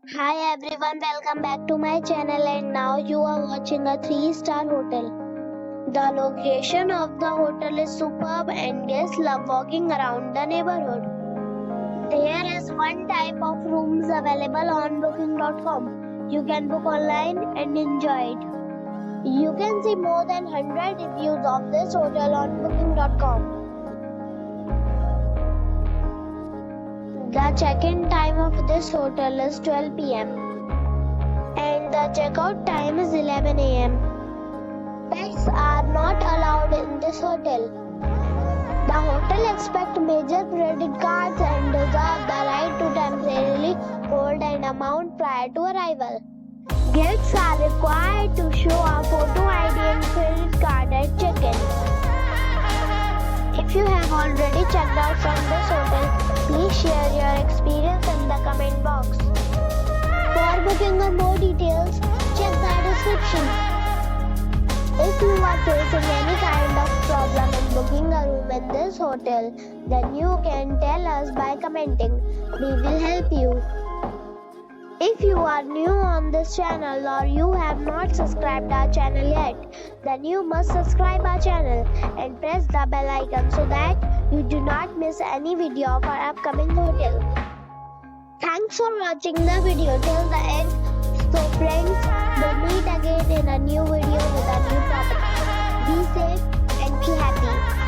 Hi everyone, welcome back to my channel, and now you are watching a 3-star hotel. The location of the hotel is superb and guests love walking around the neighborhood. There is one type of rooms available on booking.com. You can book online and enjoy it. You can see more than 100 reviews of this hotel on booking.com. The check-in time of this hotel is 12 p.m. and the check-out time is 11 a.m. Pets are not allowed in this hotel. The hotel accepts major credit cards and reserves the right to temporarily hold an amount prior to arrival. Guests are required to show a photo ID and credit card at check-in. If you have already checked out from this hotel, please share your experience in the comment box. For booking or more details, check the description. If you are facing any kind of problem in booking a room in this hotel, then you can tell us by commenting. We will help you. If you are new on this channel or you have not subscribed our channel yet, then you must subscribe our channel and press the bell icon so that you do not miss any video of our upcoming hotel. Thanks for watching the video till the end. So friends, we'll meet again in a new video with a new property. Be safe and be happy.